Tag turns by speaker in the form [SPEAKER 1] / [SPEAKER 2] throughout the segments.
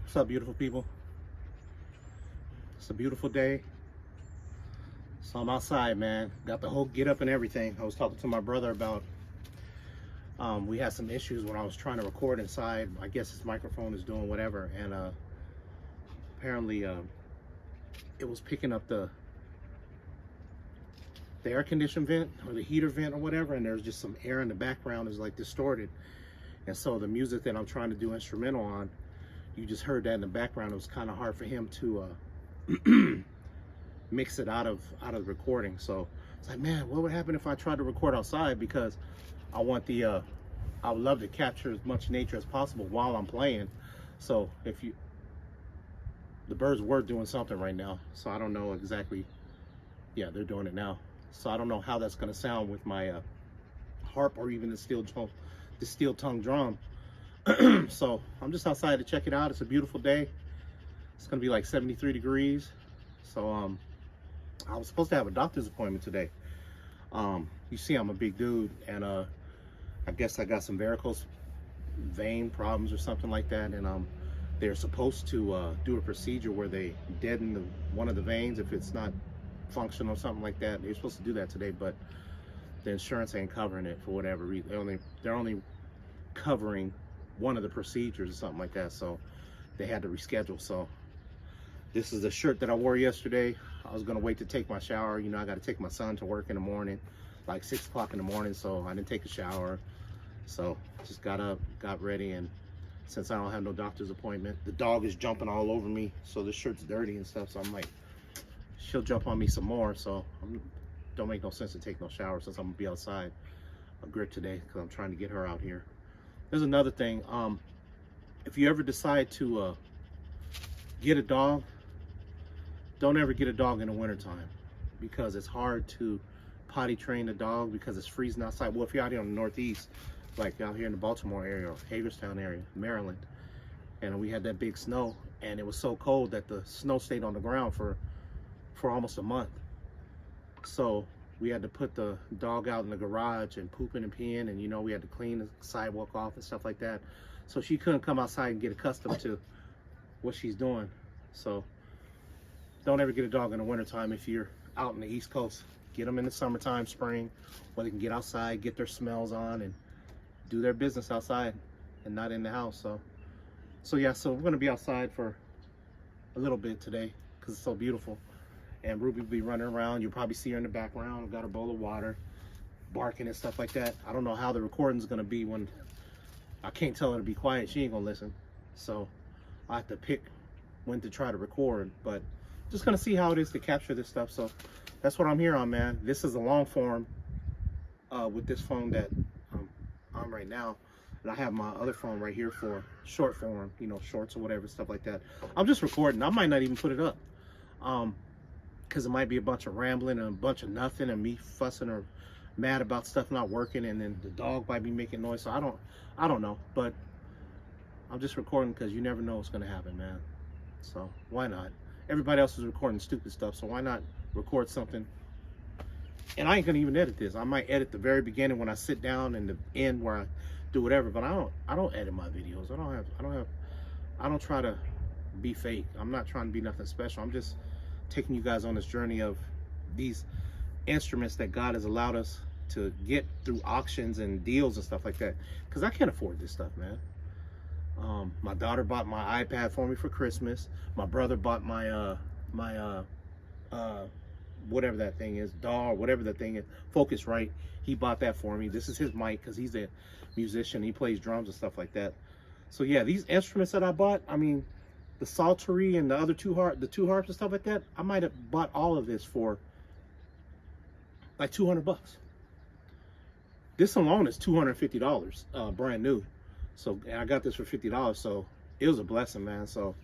[SPEAKER 1] What's up, beautiful people? It's a beautiful day. So I'm outside, man. Got the whole get up and everything. I was talking to my brother about we had some issues when I was trying to record inside. I guess his microphone is doing whatever, and apparently it was picking up the air condition vent or the heater vent or whatever, and there's just some air in the background is like distorted. And so the music that I'm trying to do instrumental on, you just heard that in the background. It was kind of hard for him to mix it out of the recording. So it's like, man, what would happen if I tried to record outside? Because I want the I would love to capture as much nature as possible while I'm playing. So if you, the birds were doing something right now, so I don't know exactly. Yeah, they're doing it now. So I don't know how that's going to sound with my harp or even the steel tongue drum. So I'm just outside to check it out. It's a beautiful day. It's going to be like 73 degrees. So I was supposed to have a doctor's appointment today. You see, I'm a big dude, and I guess I got some varicose vein problems or something like that, and they're supposed to do a procedure where they deaden one of the veins if it's not functional or something like that. They're supposed to do that today, but the insurance ain't covering it for whatever reason. They're only covering one of the procedures or something like that, so they had to reschedule. So this is the shirt that I wore yesterday. I was gonna wait to take my shower. You know, I got to take my son to work in the morning, like 6 o'clock in the morning, so I didn't take a shower. So just got up, got ready, and since I don't have no doctor's appointment, the dog is jumping all over me, so the shirt's dirty and stuff. So I'm like, she'll jump on me some more, so don't make no sense to take no shower since I'm gonna be outside a grit today because I'm trying to get her out here. There's another thing. If you ever decide to get a dog, don't ever get a dog in the wintertime because it's hard to potty train the dog because it's freezing outside. Well, if you're out here in the Northeast, like out here in the Baltimore area or Hagerstown area, Maryland, and we had that big snow, and it was so cold that the snow stayed on the ground for almost a month. So we had to put the dog out in the garage and pooping and peeing, and you know, we had to clean the sidewalk off and stuff like that. So she couldn't come outside and get accustomed to what she's doing. So don't ever get a dog in the wintertime if you're out in the East Coast. Get them in the summertime, spring, where they can get outside, get their smells on, and do their business outside and not in the house. So yeah, so we're gonna be outside for a little bit today because it's so beautiful. And Ruby will be running around. You'll probably see her in the background. I've got her bowl of water, barking and stuff like that. I don't know how the recording's gonna be when I can't tell her to be quiet. She ain't gonna listen. So I have to pick when to try to record, but just gonna see how it is to capture this stuff. So that's what I'm here on, man. This is a long form with this phone that I'm on right now. And I have my other phone right here for short form, you know, shorts or whatever, stuff like that. I'm just recording. I might not even put it up. Because it might be a bunch of rambling and a bunch of nothing and me fussing or mad about stuff not working, and then the dog might be making noise. So I don't know, but I'm just recording because you never know what's gonna happen, man. So why not? Everybody else is recording stupid stuff, so why not record something? And I ain't gonna even edit this. I might edit the very beginning when I sit down and the end where I do whatever, but I don't edit my videos. I don't try to be fake. I'm not trying to be nothing special. I'm just taking you guys on this journey of these instruments that God has allowed us to get through auctions and deals and stuff like that, because I can't afford this stuff, man. My daughter bought my iPad for me for Christmas. My brother bought my whatever that thing is, DAW, whatever that thing is, Focusrite. He bought that for me. This is his mic because he's a musician. He plays drums and stuff like that. So yeah, these instruments that I bought, I mean, the Psaltery and the other two harps and stuff like that, I might have bought all of this for like 200 bucks. This alone is $250, brand new. So, and I got this for $50, so it was a blessing, man. So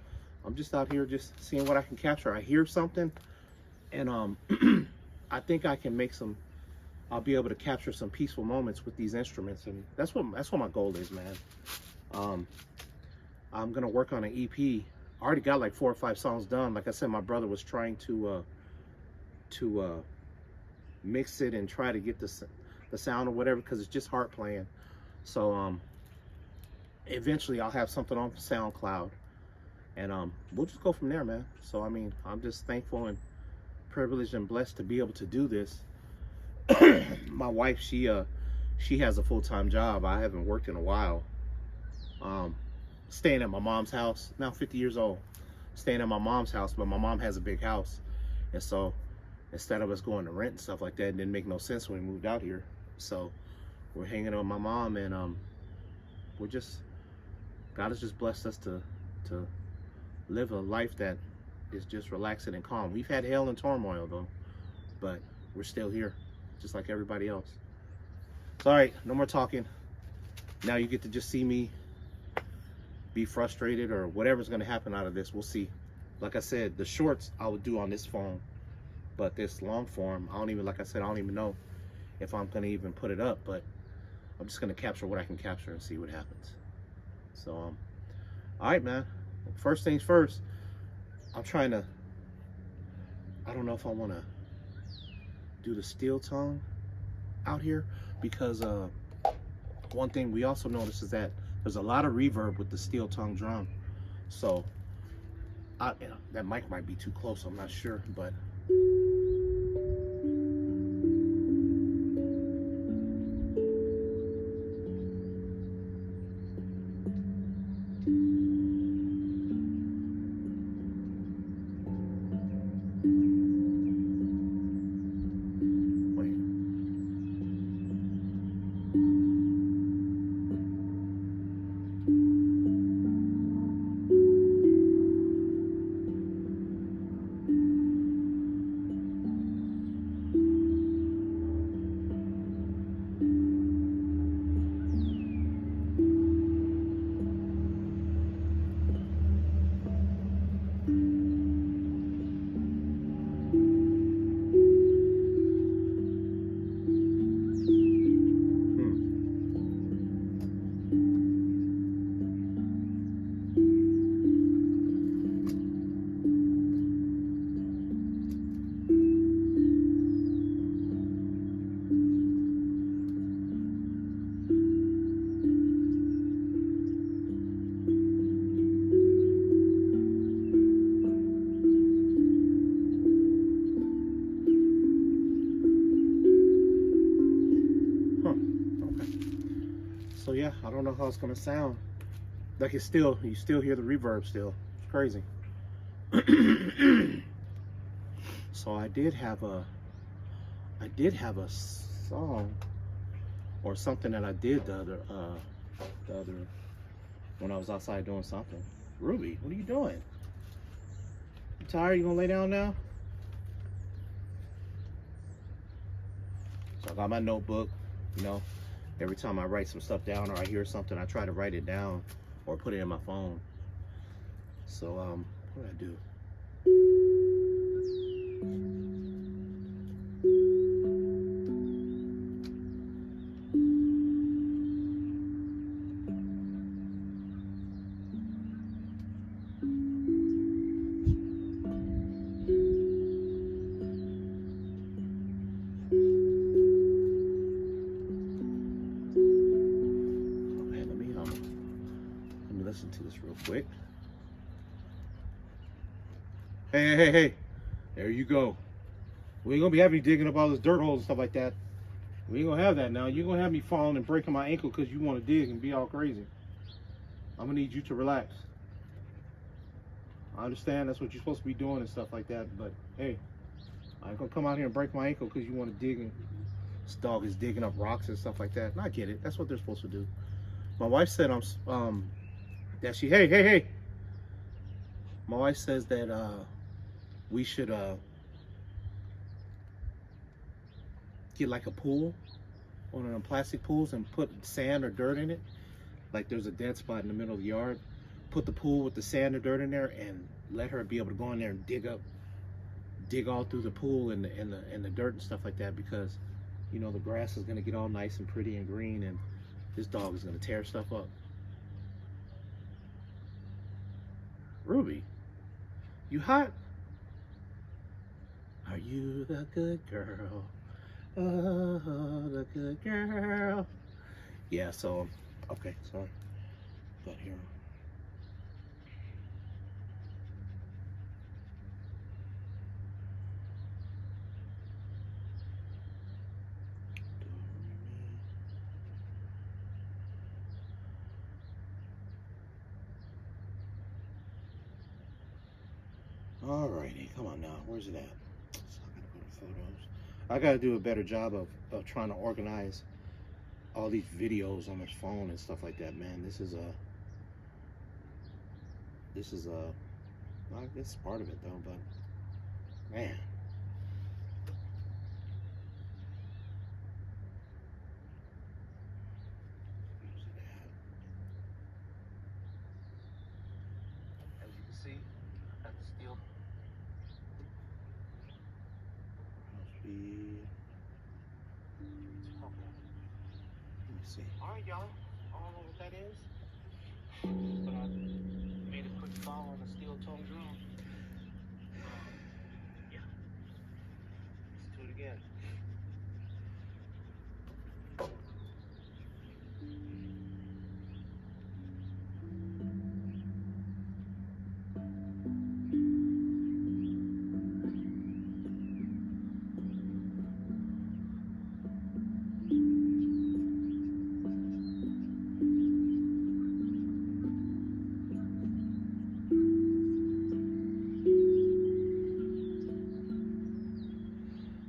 [SPEAKER 1] I'm just out here just seeing what I can capture. I hear something, and I think I can make some, I'll be able to capture some peaceful moments with these instruments, and that's what my goal is, man. I'm gonna work on an EP. I already got like 4 or 5 songs done. Like I said, my brother was trying to mix it and try to get the sound or whatever, because it's just harp playing. So eventually I'll have something on SoundCloud, and we'll just go from there, man. So I mean, I'm just thankful and privileged and blessed to be able to do this. My wife, she has a full-time job. I haven't worked in a while. Staying at my mom's house, now 50 years old, staying at my mom's house, but my mom has a big house, and so instead of us going to rent and stuff like that, it didn't make no sense when we moved out here. So we're hanging out with my mom, and we're just, God has just blessed us to live a life that is just relaxing and calm. We've had hell and turmoil though, but we're still here, just like everybody else. So, all right, no more talking. Now you get to just see me be frustrated or whatever's going to happen out of this. We'll see. Like I said, the shorts I would do on this phone, but this long form, I don't even, like I said, I don't even know if I'm going to even put it up, but I'm just going to capture what I can capture and see what happens. So, all right, man. First things first, I'm trying to, I don't know if I want to do the steel tongue out here, because one thing we also noticed is that there's a lot of reverb with the steel tongue drum. So that mic might be too close, I'm not sure, but so yeah, I don't know how it's gonna sound. Like it's still, you still hear the reverb still. It's crazy. So I did have a song or something that I did the other when I was outside doing something. Ruby, what are you doing? You tired? You gonna lay down now? So I got my notebook, you know. Every time I write some stuff down or I hear something, I try to write it down or put it in my phone. So, what do I do? Listen to this real quick. Hey. There you go. We ain't gonna be having you digging up all this dirt holes and stuff like that. We ain't gonna have that now. You're gonna have me falling and breaking my ankle because you want to dig and be all crazy. I'm gonna need you to relax. I understand that's what you're supposed to be doing and stuff like that, but hey, I ain't gonna come out here and break my ankle because you want to dig and this dog is digging up rocks and stuff like that. And I get it. That's what they're supposed to do. My wife said that she, hey. My wife says that we should get like a pool, one of them plastic pools, and put sand or dirt in it. Like there's a dead spot in the middle of the yard. Put the pool with the sand or dirt in there and let her be able to go in there and dig all through the pool and the dirt and stuff like that, because you know the grass is gonna get all nice and pretty and green, and this dog is gonna tear stuff up. Ruby, you hot? Are you the good girl? Oh, the good girl. Yeah, so, okay, sorry. Got here. Alrighty, come on now. Where's it at? So I gotta go to photos. I gotta do a better job of trying to organize all these videos on my phone and stuff like that, man. This is well, I guess part of it though, but man. Where's it at? As you can see, I got the steel. Must be. Okay. Let me see. Alright, y'all. I don't know what that is, but I made a quick fall on a steel tone drum. Yeah. Let's do it again.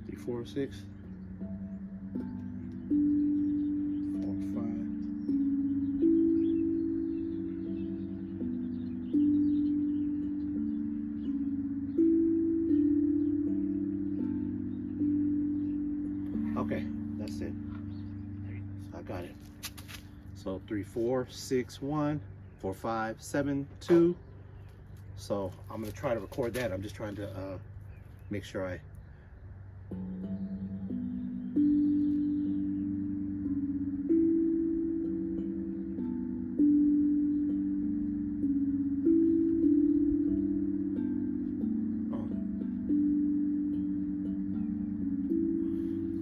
[SPEAKER 1] Three, 4, 6. 4, 5. Okay, that's it. So I got it. So 3, 4, 6, 1, 4, 5, 7, 2. So I'm gonna try to record that. I'm just trying to make sure I.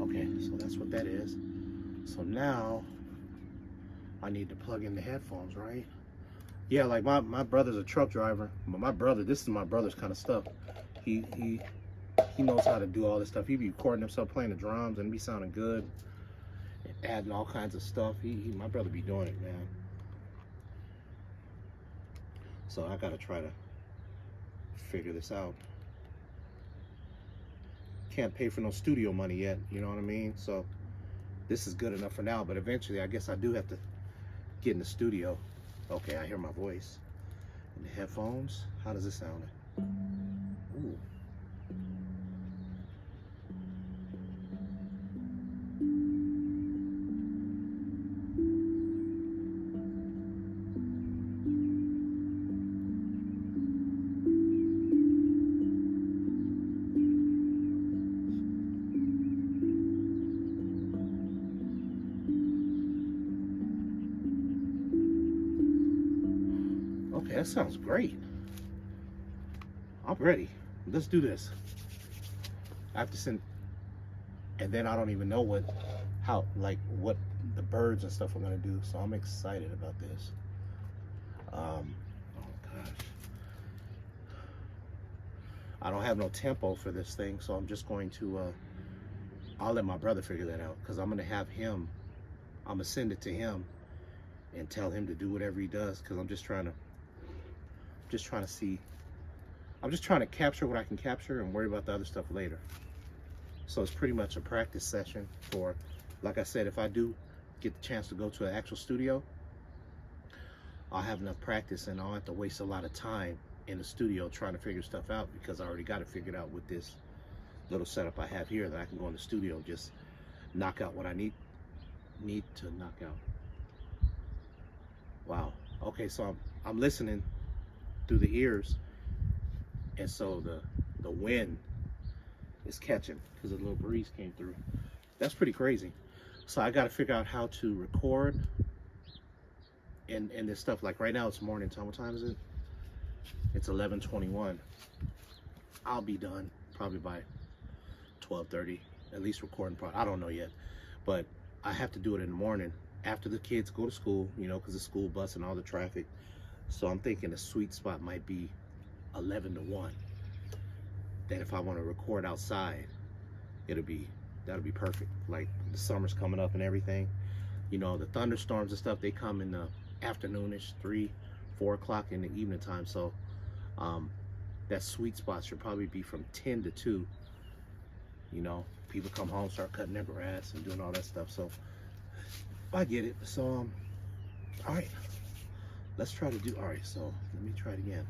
[SPEAKER 1] Okay, so that's what that is. So now I need to plug in the headphones, right? Yeah, like my brother's a truck driver, but my brother, this is my brother's kind of stuff. He knows how to do all this stuff. He be recording himself playing the drums and be sounding good, and adding all kinds of stuff. My brother be doing it, man. So I gotta try to figure this out. Can't pay for no studio money yet, you know what I mean? So this is good enough for now, but eventually I guess I do have to get in the studio. Okay, I hear my voice. In the headphones, how does it sound? Ooh. Okay, that sounds great. I'm ready. Let's do this. I have to send, and then I don't even know what the birds and stuff are gonna do. So I'm excited about this. Oh gosh, I don't have no tempo for this thing, so I'm just going to. I'll let my brother figure that out because I'm gonna have him. I'm gonna send it to him and tell him to do whatever he does because I'm just trying to see. I'm just trying to capture what I can capture and worry about the other stuff later. So it's pretty much a practice session for, like I said, if I do get the chance to go to an actual studio, I'll have enough practice and I'll have to waste a lot of time in the studio trying to figure stuff out because I already got it figured out with this little setup I have here that I can go in the studio and just knock out what I need to knock out. Wow. Okay, so I'm listening through the ears, and so the wind is catching because a little breeze came through. That's pretty crazy. So I got to figure out how to record and this stuff. Like right now it's morning time. What time is it? It's 11:21. I'll be done probably by 12:30, at least recording part. I don't know yet, but I have to do it in the morning after the kids go to school, you know, because the school bus and all the traffic. So I'm thinking the sweet spot might be 11 to 1. That if I want to record outside, that'll be perfect. Like the summer's coming up and everything, you know, the thunderstorms and stuff, they come in the afternoonish, 3, 4 o'clock in the evening time. So that sweet spot should probably be from 10 to 2. You know, people come home, start cutting their grass and doing all that stuff. So I get it. So all right, let's try to do. All right, so let me try it again.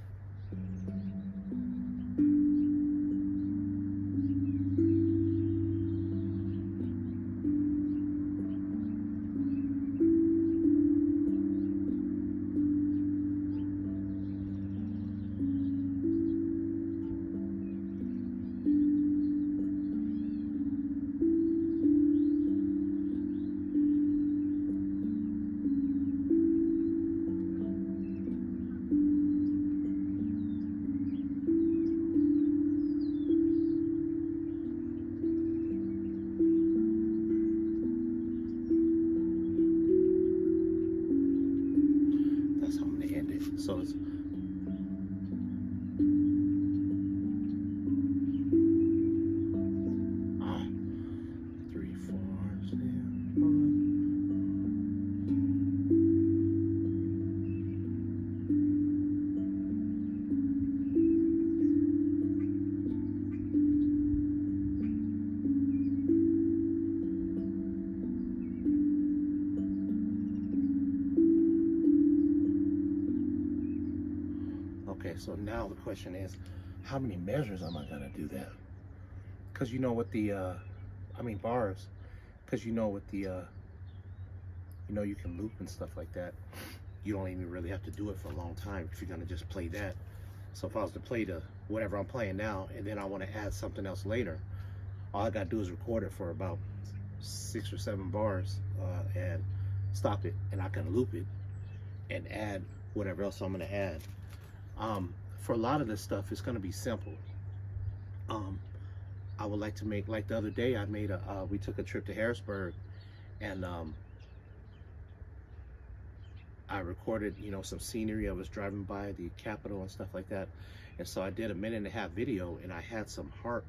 [SPEAKER 1] That's how I'm gonna end it. So it's ah, 3, 4, 6, 5. Okay, so now the question is, how many measures am I gonna do that? Because you know what the, I mean bars, because you know with the, you know you can loop and stuff like that. You don't even really have to do it for a long time if you're gonna just play that. So if I was to play the whatever I'm playing now, and then I want to add something else later, all I gotta do is record it for about 6 or 7 bars and stop it, and I can loop it and add whatever else I'm gonna add. For a lot of this stuff, it's gonna be simple. I would like to make, like the other day, I made a, we took a trip to Harrisburg, and I recorded, you know, some scenery. I was driving by the Capitol and stuff like that. And so I did a 1.5-minute video, and I had some harp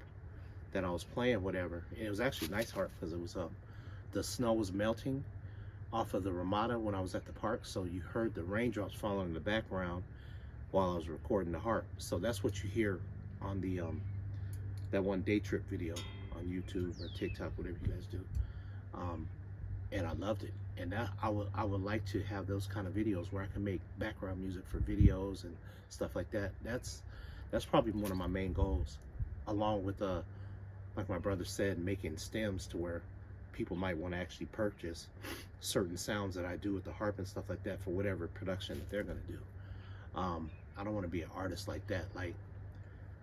[SPEAKER 1] that I was playing, whatever. And it was actually a nice harp because it was, the snow was melting off of the Ramada when I was at the park. So you heard the raindrops falling in the background while I was recording the harp. So that's what you hear on the, that one day trip video on YouTube or TikTok, whatever you guys do. And I loved it. And that, I would like to have those kind of videos where I can make background music for videos and stuff like that. That's probably one of my main goals, along with like my brother said, making stems to where people might want to actually purchase certain sounds that I do with the harp and stuff like that for whatever production that they're gonna do. I don't want to be an artist like that. Like,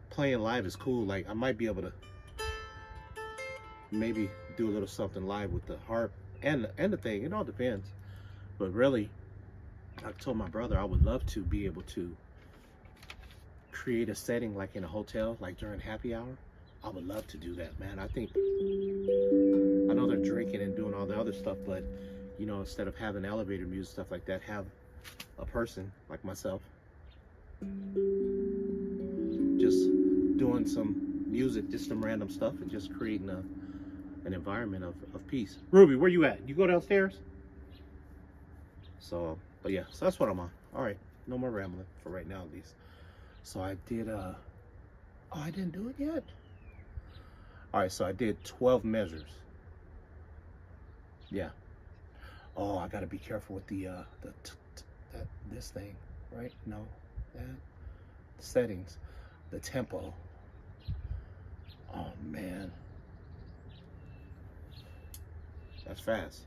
[SPEAKER 1] playing live is cool. Like, I might be able to maybe do a little something live with the harp and the thing. It all depends. But really, I told my brother I would love to be able to create a setting like in a hotel, like during happy hour. I would love to do that, man. I know they're drinking and doing all the other stuff, but you know, instead of having elevator music, stuff like that, have a person like myself just doing some music, just some random stuff, and just creating an environment of peace. Ruby, where you at? You go downstairs? So, but yeah, so that's what I'm on. All right, no more rambling for right now, at least. So I did, oh, I didn't do it yet. All right, so I did 12 measures. Yeah. Oh, I gotta be careful with this thing, right? No, that settings, the tempo. Oh man, that's fast.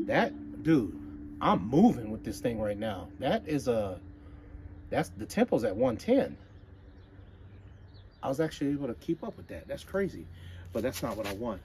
[SPEAKER 1] That, dude, I'm moving with this thing right now. That is that's the tempo's at 110. I was actually able to keep up with that. That's crazy, but that's not what I want.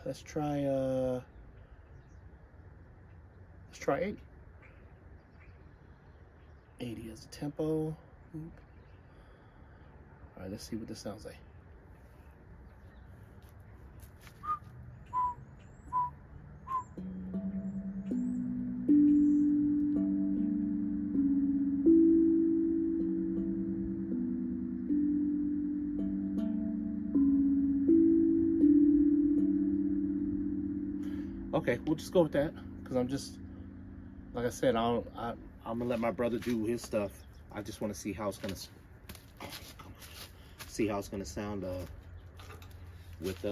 [SPEAKER 1] Let's try Let's try 80. 80 as a tempo. All right, let's see what this sounds like. Okay, we'll just go with that because I'm just, like I said, I'm gonna let my brother do his stuff. I just want to see how it's gonna sound with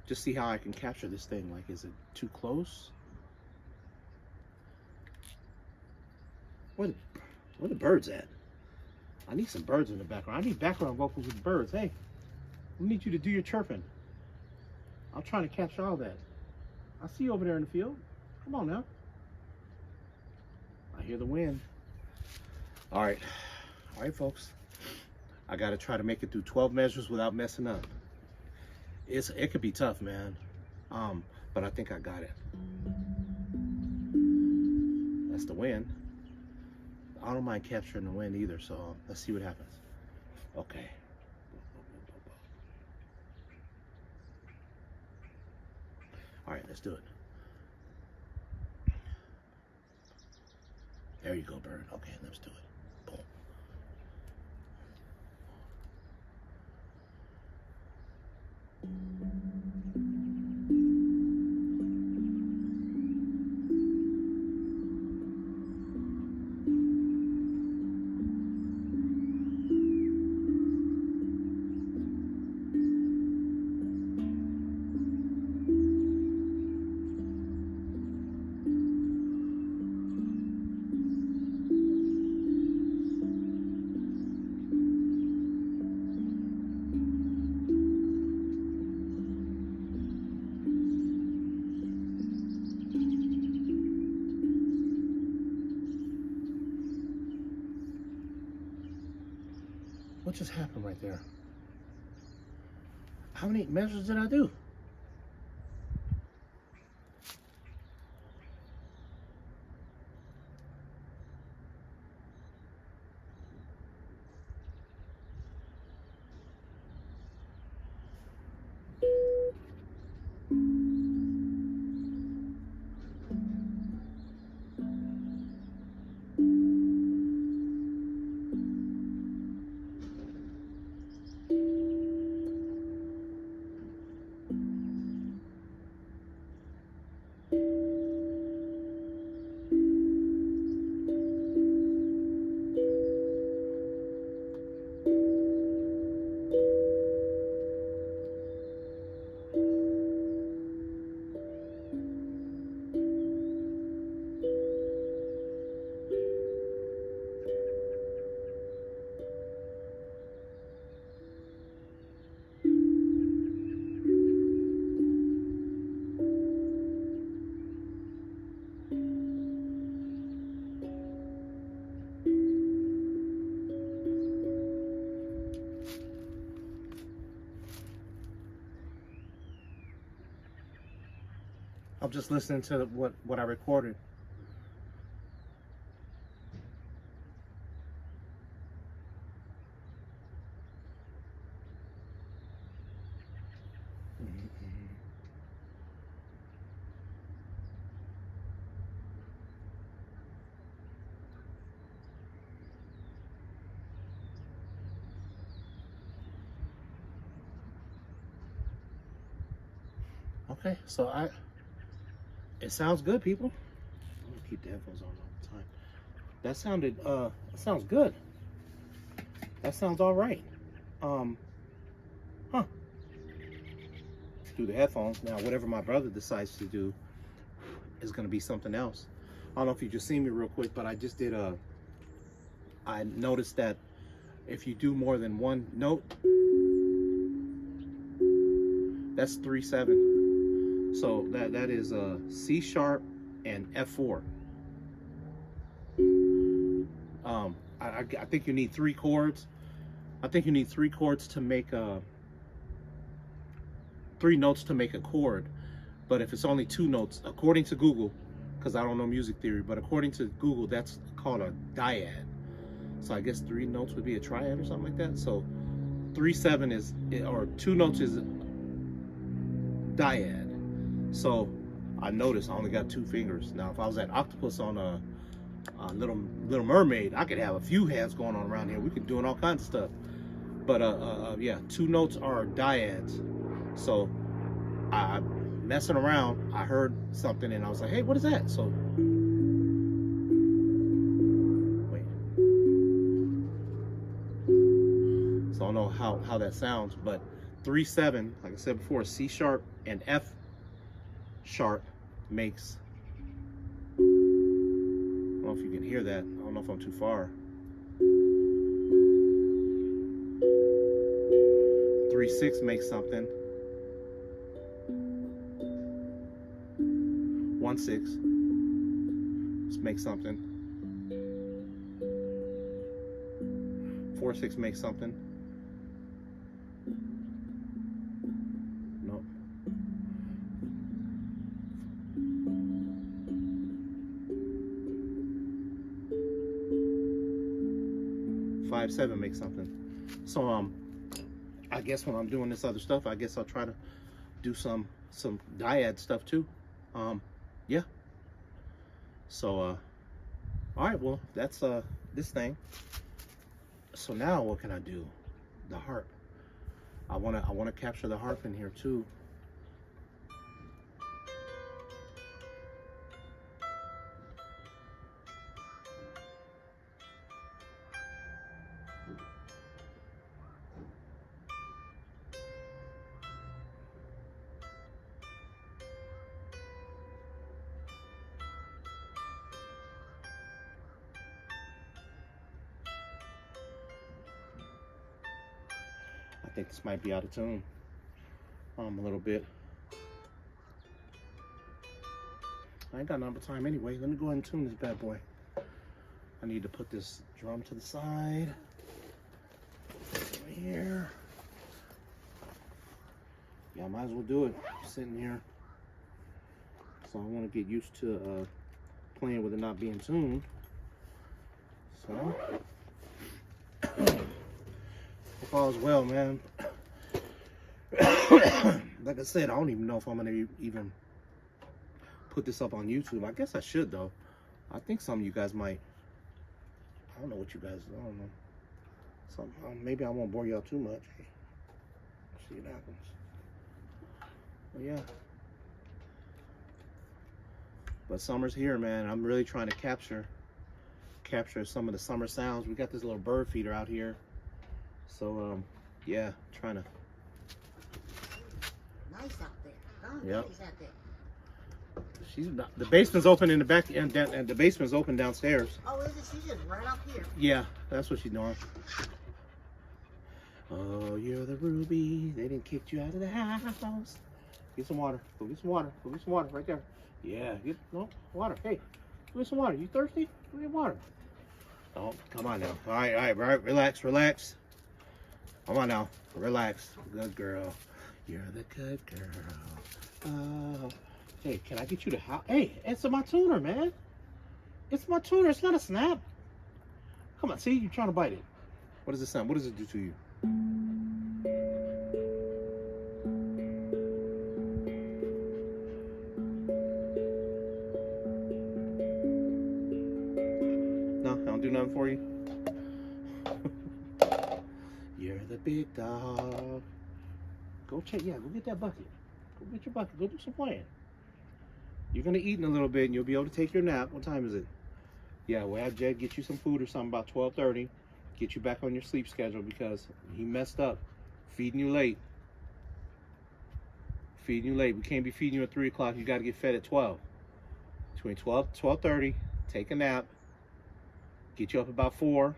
[SPEAKER 1] just see how I can capture this thing. Like, is it too close? Where the birds at? I need some birds in the background. I need background vocals with birds. Hey, we need you to do your chirping. I'm trying to capture all that. I see you over there in the field. Come on now. I hear the wind. All right, folks. I got to try to make it through 12 measures without messing up. It could be tough, man. But I think I got it. That's the wind. I don't mind capturing the wind either, so let's see what happens. Okay. All right, let's do it. There you go, bird. Okay, let's do it. Boom. What just happened right there? How many measures did I do? I'm just listening to what I recorded. Okay, so it sounds good, people. I'm gonna keep the headphones on all the time. That sounds good. That sounds all right. Through the headphones. Now, whatever my brother decides to do is gonna be something else. I don't know if you just seen me real quick, but I just did I noticed that if you do more than one note, that's 3/7. So that is C sharp and F4. I think you need 3 chords. I think you need 3 chords to make 3 notes to make a chord. But if it's only 2 notes, according to Google, because I don't know music theory, but according to Google, that's called a dyad. So I guess 3 notes would be a triad or something like that. So 3/7 is, or 2 notes is dyad. So I noticed I only got 2 fingers. Now if I was at Octopus on a Little Mermaid, I could have a few hands going on around here. We could doing all kinds of stuff. But yeah, 2 notes are dyads. So I messing around, I heard something and I was like, hey, what is that? So wait. So I don't know how that sounds, but 3/7, like I said before, C sharp and F sharp makes, I don't know if you can hear that. I don't know if I'm too far. 3/6 makes something. 1/6. Let's make something. 4/6 makes something. Nope. 5/7 makes something. So I guess when I'm doing this other stuff, I guess I'll try to do some dyad stuff too. Yeah. So all right, well, that's this thing. So now what can I do? The harp. I wanna capture the harp in here too. I think this might be out of tune. A little bit. I ain't got number time anyway. Let me go ahead and tune this bad boy. I need to put this drum to the side. Right here. Yeah, I might as well do it. Sitting here. So I want to get used to playing with it not being tuned. So hope all is well, man. Like I said, I don't even know if I'm gonna even put this up on YouTube. I guess I should though. I think some of you guys might. I don't know what you guys. I don't know. Some maybe I won't bore y'all too much. See what happens. But yeah. But summer's here, man. I'm really trying to capture some of the summer sounds. We got this little bird feeder out here. So yeah, trying to.
[SPEAKER 2] Nice out there. Huh?
[SPEAKER 1] Yep.
[SPEAKER 2] Nice out there.
[SPEAKER 1] She's not, the basement's open in the back, and the basement's open downstairs.
[SPEAKER 2] Oh, is it? She's just right up here.
[SPEAKER 1] Yeah, that's what she's doing. Oh, you're the Ruby. They didn't kick you out of the house. Get some water. Go get some water. Go get some water right there. Yeah, get no water. Hey, go get some water. You thirsty? Go get water. Oh, come on now. All right, relax. Come on now, relax. Good girl. You're the good girl. Hey, can I get you to how? Hey, it's my tuner, man. It's my tuner. It's not a snap. Come on, see, you're trying to bite it. What does it sound? What does it do to you? No, I don't do nothing for you. You're the big dog. Go check. Yeah, go get that bucket. Go get your bucket. Go do some playing. You're gonna eat in a little bit, and you'll be able to take your nap. What time is it? Yeah, we'll have Jed get you some food or something about 12:30. Get you back on your sleep schedule because he messed up feeding you late. Feeding you late. We can't be feeding you at 3 o'clock. You got to get fed at 12. Between 12 to 12:30, take a nap. Get you up about 4.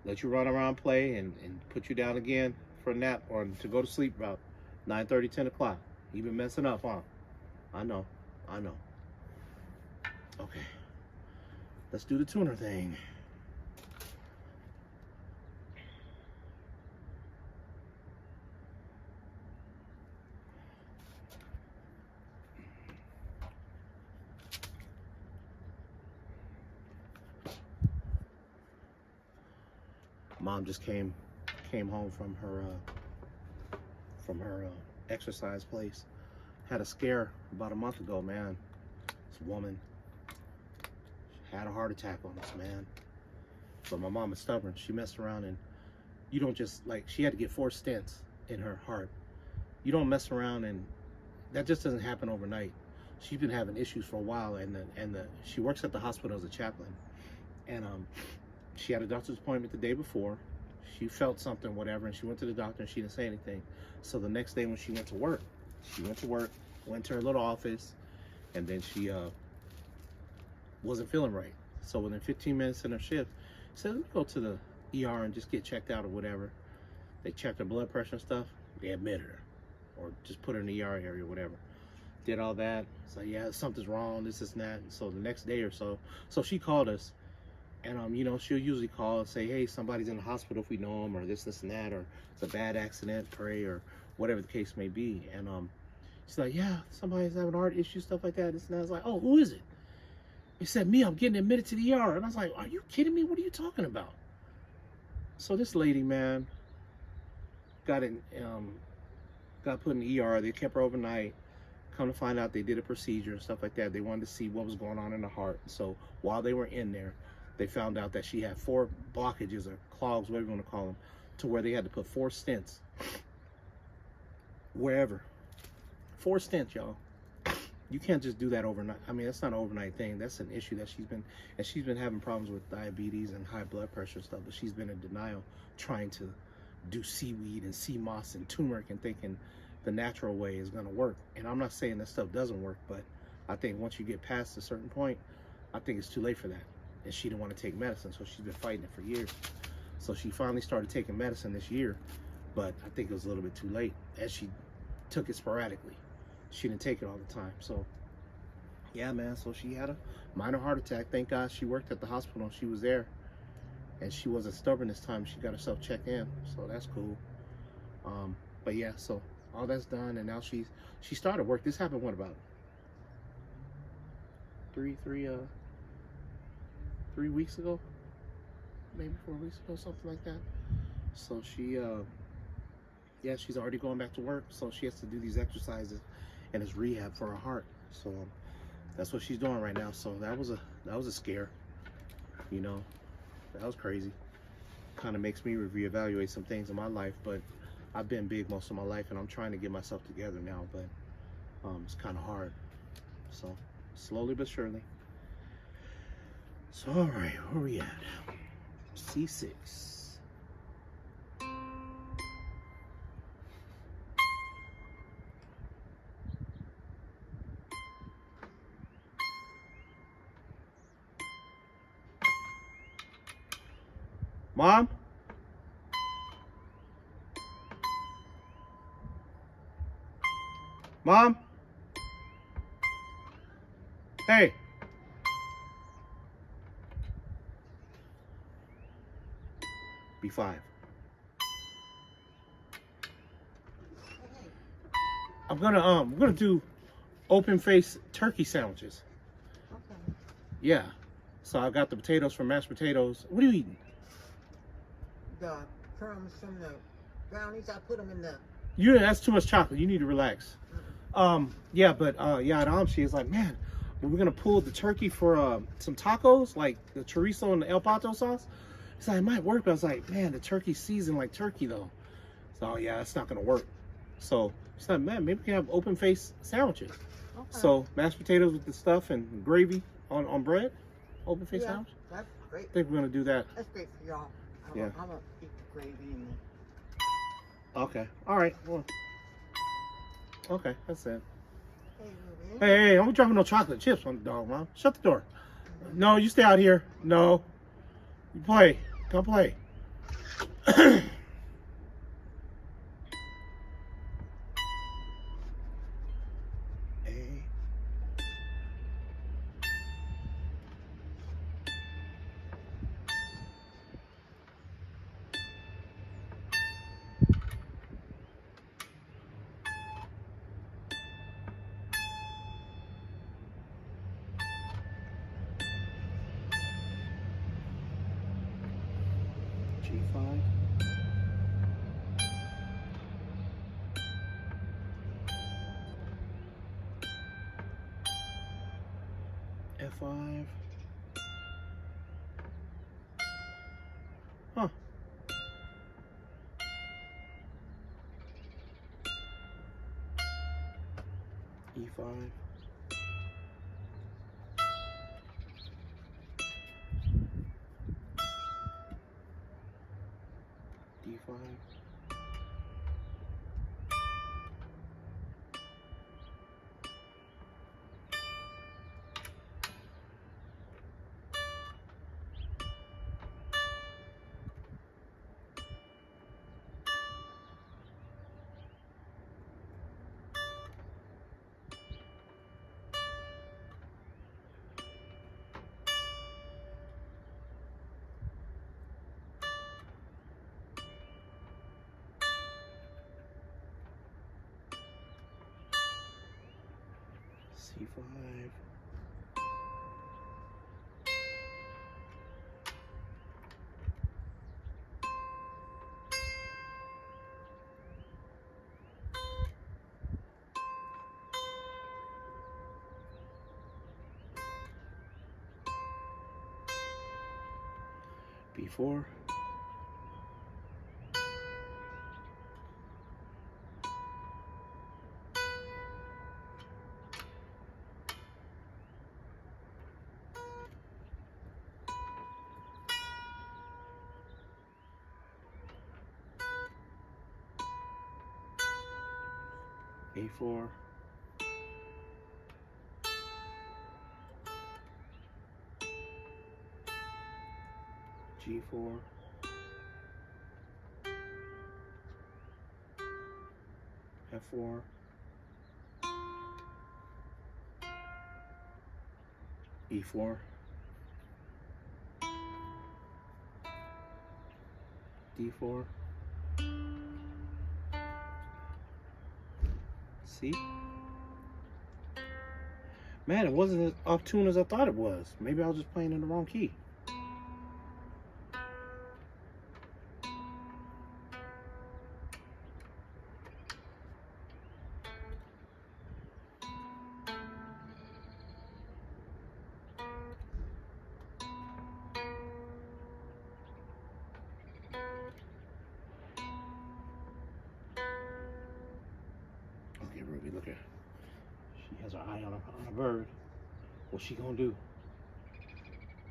[SPEAKER 1] Let you run around, play, and put you down again for a nap or to go to sleep about 9:30, 10 o'clock. You've been messing up, huh? I know. Okay. Let's do the tuner thing. mom just came home from her exercise place. Had a scare about a month ago, man. This woman had a heart attack on us, man. But my mom is stubborn. She messed around, and you don't just, like, she had to get 4 stents in her heart. You don't mess around, and that just doesn't happen overnight. She's been having issues for a while, and she works at the hospital as a chaplain, and she had a doctor's appointment the day before. She felt something, whatever, and she went to the doctor, and she didn't say anything. So the next day when she went to work, went to her little office, and then she wasn't feeling right. So within 15 minutes in her shift, she said, let me go to the ER and just get checked out or whatever. They checked her blood pressure and stuff. They admitted her, or just put her in the ER area or whatever. Did all that. So yeah, something's wrong, this and that. And so the next day or so she called us, and you know, she'll usually call and say, hey, somebody's in the hospital if we know them, or this and that, or it's a bad accident, pray, or whatever the case may be. And she's like, yeah, somebody's having heart issues, stuff like that, this and that. I was like, oh, who is it? He said, me, I'm getting admitted to the ER. And I was like, are you kidding me? What are you talking about? So this lady, man, got put in the ER. They kept her overnight. Come to find out, they did a procedure and stuff like that. They wanted to see what was going on in the heart. So while they were in there, they found out that she had 4 blockages or clogs, whatever you want to call them, to where they had to put 4 stents wherever. 4 stents, y'all. You can't just do that overnight. I mean, that's not an overnight thing. That's an issue that she's been having problems with diabetes and high blood pressure and stuff, but she's been in denial, trying to do seaweed and sea moss and turmeric and thinking the natural way is going to work. And I'm not saying that stuff doesn't work, but I think once you get past a certain point, I think it's too late for that. And she didn't want to take medicine, so she's been fighting it for years. So she finally started taking medicine this year, but I think it was a little bit too late, as she took it sporadically. She didn't take it all the time. So yeah, man, so she had a minor heart attack. Thank God she worked at the hospital. She was there, and she wasn't stubborn this time. She got herself checked in, so that's cool. But yeah, so all that's done, and now she started work. This happened, what, about 3 weeks ago, maybe 4 weeks ago, something like that. So she yeah, she's already going back to work, so she has to do these exercises, and it's rehab for her heart. So that's what she's doing right now. So that was a scare, you know. That was crazy. Kind of makes me reevaluate some things in my life, but I've been big most of my life, and I'm trying to get myself together now, but it's kind of hard. So slowly but surely. So all right, where we at? C6. Mom? Mom? Hey. B5. I'm gonna do open face turkey sandwiches.
[SPEAKER 2] Okay.
[SPEAKER 1] Yeah. So I got the potatoes from mashed potatoes. What are you eating?
[SPEAKER 2] The crumbs from the brownies, I put them in the...
[SPEAKER 1] That's too much chocolate. You need to relax. Yeah, but yeah, she is like, man, we're gonna pull the turkey for some tacos, like the chorizo and the El Pato sauce. It's like, it might work, but I was like, man, the turkey's seasoned like turkey though. So yeah, that's not gonna work. So she's like, man, maybe we can have open face sandwiches.
[SPEAKER 2] Okay.
[SPEAKER 1] So mashed potatoes with the stuff and gravy on bread, open face sandwich.
[SPEAKER 2] That's great.
[SPEAKER 1] I think we're gonna do that.
[SPEAKER 2] That's great for y'all.
[SPEAKER 1] Yeah.
[SPEAKER 2] I'm gonna eat the gravy and
[SPEAKER 1] Okay. All right. Well, okay, that's it.
[SPEAKER 2] the...
[SPEAKER 1] Hey, don't be dropping no chocolate chips on the dog, Mom. Shut the door. No, you stay out here. No. You play. Come play. G5. E5. F5. Huh. E5. D5. C5. B4. A4. G4. F4. E4. D4. See? Man, it wasn't as off tune as I thought it was. Maybe I was just playing in the wrong key. Okay, Ruby, look at her. She has her eye on a bird. What's she gonna do?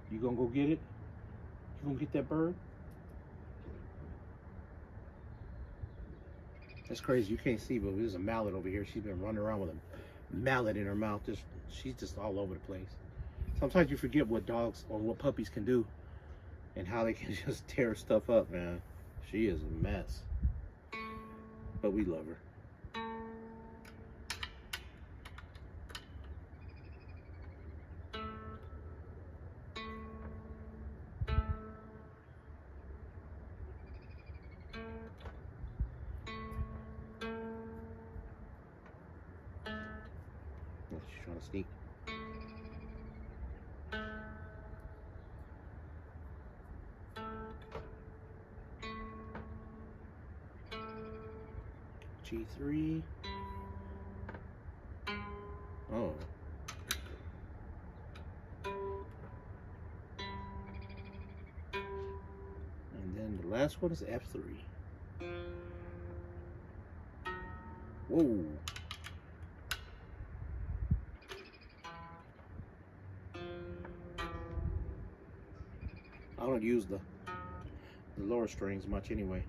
[SPEAKER 1] You gonna go get it? You gonna get that bird? That's crazy. You can't see, but there's a mallet over here. She's been running around with a mallet in her mouth. She's just all over the place. Sometimes you forget what dogs or what puppies can do and how they can just tear stuff up, man. She is a mess. But we love her. Oh, she's trying to sneak. G3. Oh. And then the last one is F3. Whoa. I don't use the lower strings much anyway.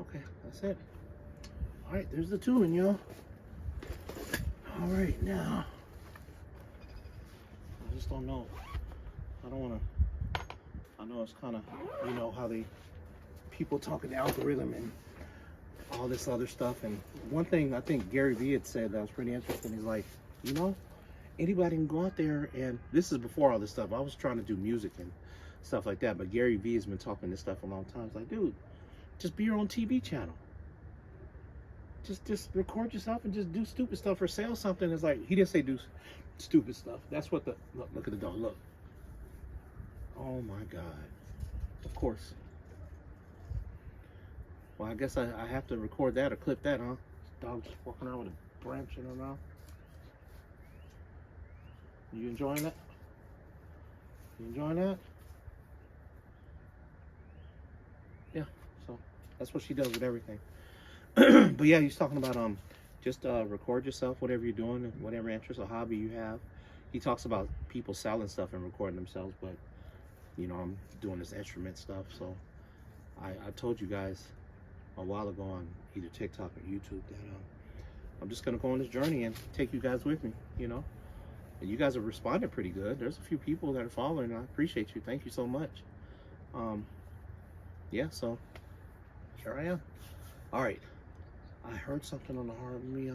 [SPEAKER 1] Okay, that's it. All right, there's the tuning, y'all. All right, now I just don't know. I don't want to. I know it's kind of, you know, how people talking the algorithm and all this other stuff. And one thing I think Gary Vee had said that was pretty interesting. He's like, you know, anybody can go out there, and this is before all this stuff. I was trying to do music, and stuff like that. But Gary Vee has been talking this stuff a long time. It's like, dude, just be your own TV channel. Just record yourself and just do stupid stuff or sell something. It's like, he didn't say do stupid stuff. That's what the, look at the dog, look. Oh my God. Of course. Well, I guess I have to record that or clip that, huh? Dog just walking around with a branch in her mouth. You enjoying that? You enjoying that? Yeah, so that's what she does with everything. But yeah, he's talking about just record yourself, whatever you're doing, and whatever interest or hobby you have. He talks about people selling stuff and recording themselves, but you know, I'm doing this instrument stuff, so I told you guys a while ago on either TikTok or YouTube that I'm just gonna go on this journey and take you guys with me, you know. And you guys have responded pretty good. There's a few people that are following. I appreciate you. Thank you so much. Yeah, so here I am. All right. I heard something on the heart of me.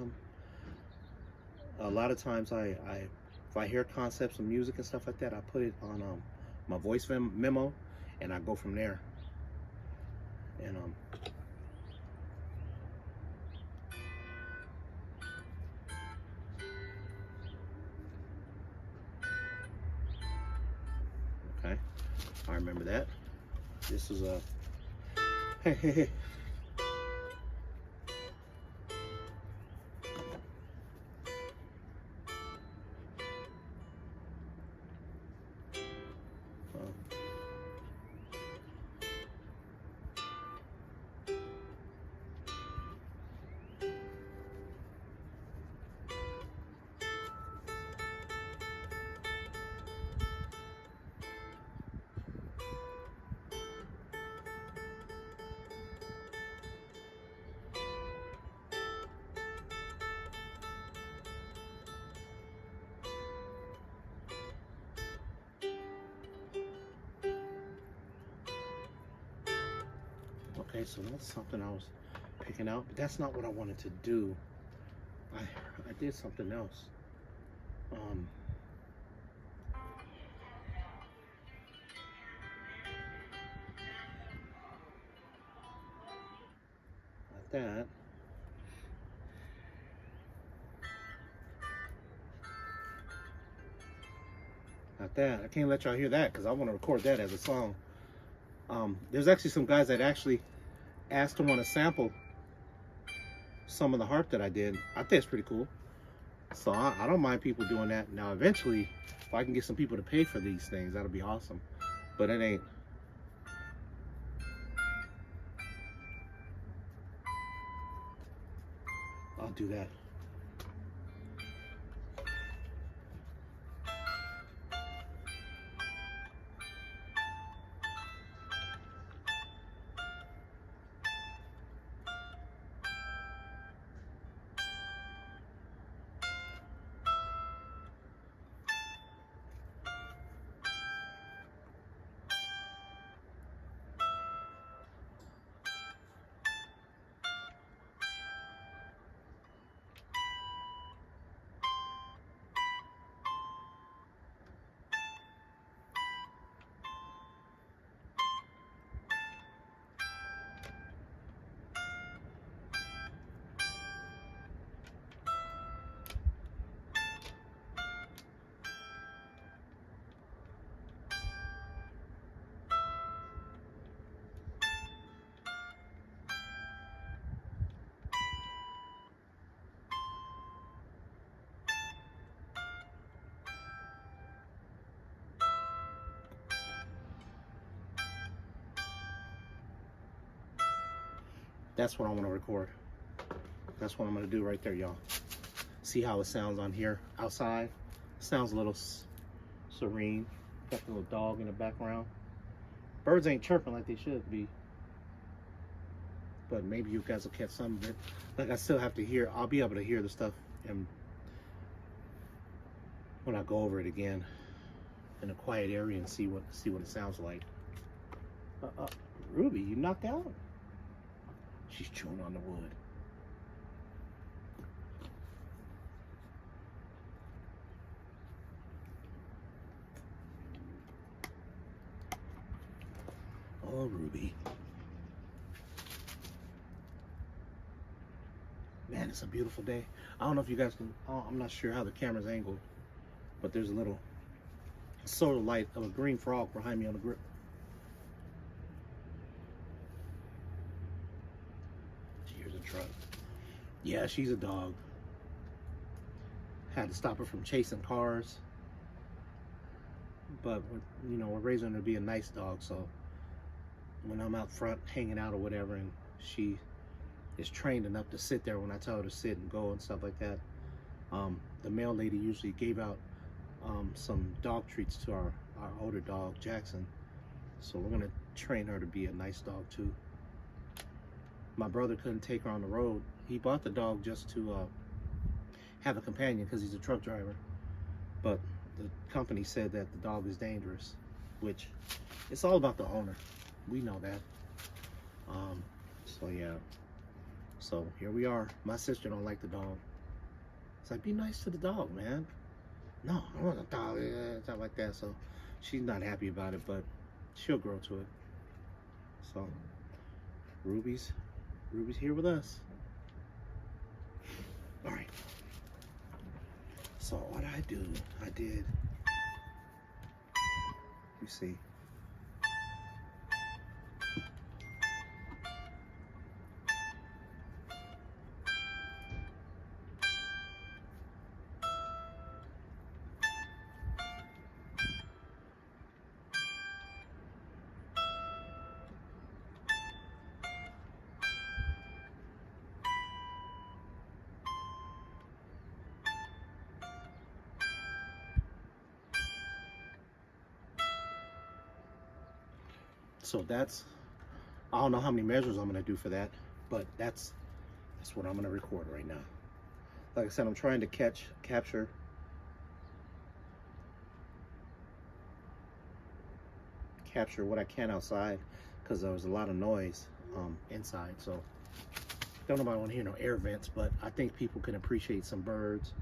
[SPEAKER 1] A lot of times if I hear concepts of music and stuff like that, I put it on my voice memo, and I go from there. And okay, I remember that. This is a hey. Okay, so that's something I was picking out, but that's not what I wanted to do. I did something else. Like that. Like that. I can't let y'all hear that because I want to record that as a song. There's actually some guys that actually asked to want to sample some of the harp that I did. I think it's pretty cool. So I don't mind people doing that. Now eventually, if I can get some people to pay for these things, that'll be awesome. But it ain't. I'll do that. That's what I want to record. That's what I'm going to do right there, y'all. See how it sounds on here outside? Sounds a little serene. Got the little dog in the background. Birds ain't chirping like they should be. But maybe you guys will catch some of it. Like I still have to hear, I'll be able to hear the stuff and when I go over it again in a quiet area and see what it sounds like. Ruby, you knocked out? She's chewing on the wood. Ruby. Man, it's a beautiful day. I don't know if you guys can, I'm not sure how the camera's angled, but there's a little solar light of a green frog behind me on the grip. Here's a truck. Yeah, she's a dog. Had to stop her from chasing cars. But, you know, we're raising her to be a nice dog, so when I'm out front hanging out or whatever, and she is trained enough to sit there when I tell her to sit and go and stuff like that. The mail lady usually gave out some dog treats to our older dog, Jackson. So we're gonna train her to be a nice dog too. My brother couldn't take her on the road. He bought the dog just to have a companion because he's a truck driver. But the company said that the dog is dangerous, which it's all about the owner. We know that. So yeah. So here we are. My sister don't like the dog. It's like, be nice to the dog, man. No, I want a dog. Stuff like that. So she's not happy about it, but she'll grow to it. So Ruby's here with us. All right. So what I did, you see. So that's, I don't know how many measures I'm gonna do for that, but that's what I'm gonna record right now. Like I said, I'm trying to capture what I can outside because there was a lot of noise inside. So don't nobody want to hear no air vents, but I think people can appreciate some birds,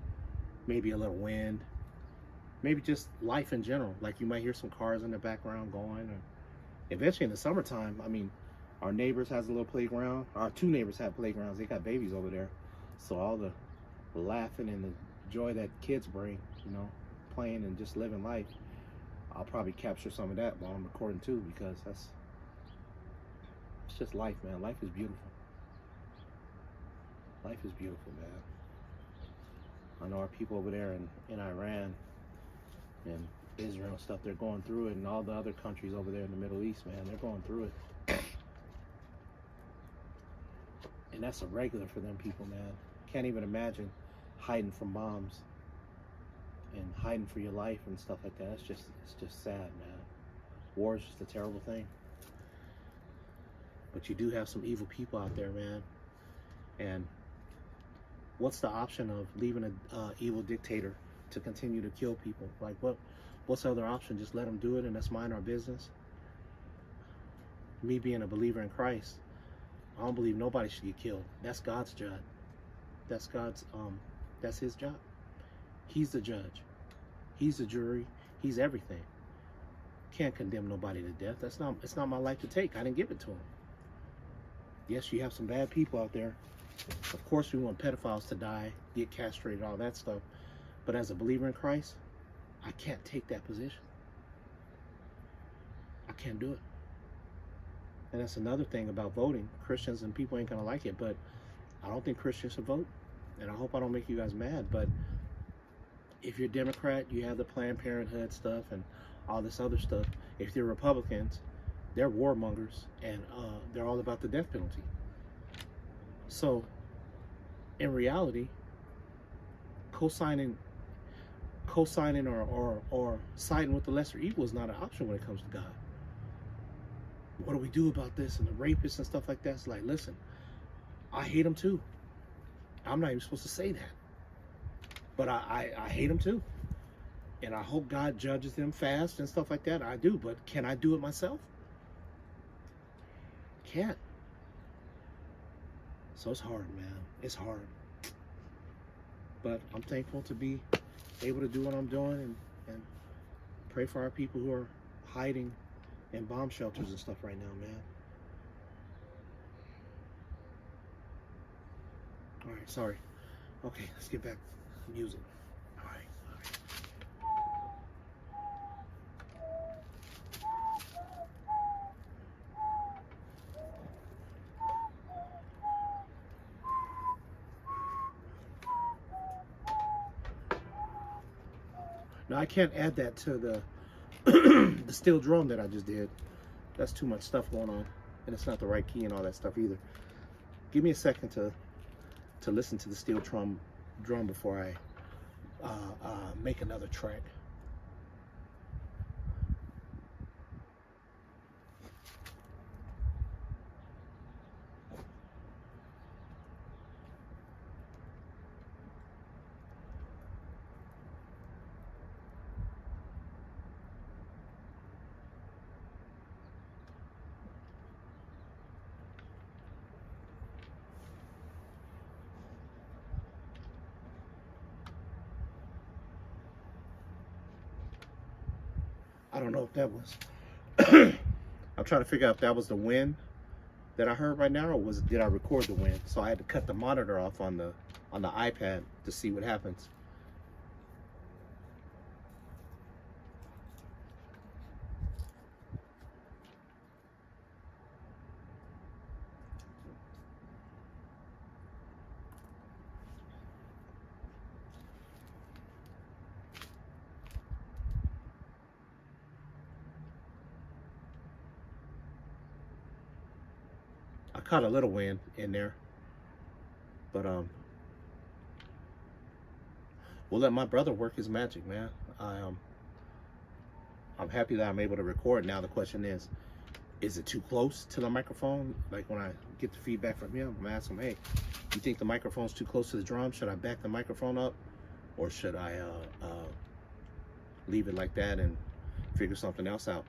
[SPEAKER 1] maybe a little wind, maybe just life in general. Like you might hear some cars in the background going, or eventually in the summertime, I mean, our neighbors has a little playground. Our two neighbors have playgrounds. They got babies over there. So all the laughing and the joy that kids bring, you know, playing and just living life, I'll probably capture some of that while I'm recording too, because it's just life, man. Life is beautiful. Life is beautiful, man. I know our people over there in Iran and Israel and stuff, they're going through it, and all the other countries over there in the Middle East, man, they're going through it. And that's a regular for them people, man. Can't even imagine hiding from bombs and hiding for your life and stuff like that. It's just sad, man. War is just a terrible thing. But you do have some evil people out there, man. And what's the option of leaving an evil dictator to continue to kill people? Like, what's the other option? Just let them do it and let's mind our business? Me being a believer in Christ, I don't believe nobody should get killed. That's God's job. That's that's his job. He's the judge. He's the jury. He's everything. Can't condemn nobody to death. It's not my life to take. I didn't give it to him. Yes, you have some bad people out there. Of course we want pedophiles to die, get castrated, all that stuff. But as a believer in Christ, I can't take that position. I can't do it. And that's another thing about voting. Christians and people ain't gonna like it, but I don't think Christians should vote. And I hope I don't make you guys mad, but if you're Democrat, you have the Planned Parenthood stuff and all this other stuff. If you're Republicans, they're warmongers and they're all about the death penalty. So in reality, co-signing or siding with the lesser evil is not an option when it comes to God. What do we do about this and the rapists and stuff like that? It's like, listen, I hate them too. I'm not even supposed to say that. But I hate them too. And I hope God judges them fast and stuff like that. I do, but can I do it myself? Can't. So it's hard, man. It's hard. But I'm thankful to be able to do what I'm doing and pray for our people who are hiding in bomb shelters and stuff right now, man. right, sorry. Okay, let's get back to music. All right, all right. Now I can't add that to the the steel drum that I just did. That's too much stuff going on, and it's not the right key and all that stuff either. Give me a second to listen to the steel drum before I make another track. I don't know if that was. I'm trying to figure out if that was the wind that I heard right now, or did I record the wind? So I had to cut the monitor off on the iPad to see what happens. I caught a little wind in there, but we'll let my brother work his magic, man. I'm happy that I'm able to record. Now the question is it too close to the microphone? Like when I get the feedback from him, I'm asking him, hey, you think the microphone's too close to the drum? Should I back the microphone up, or should I leave it like that and figure something else out?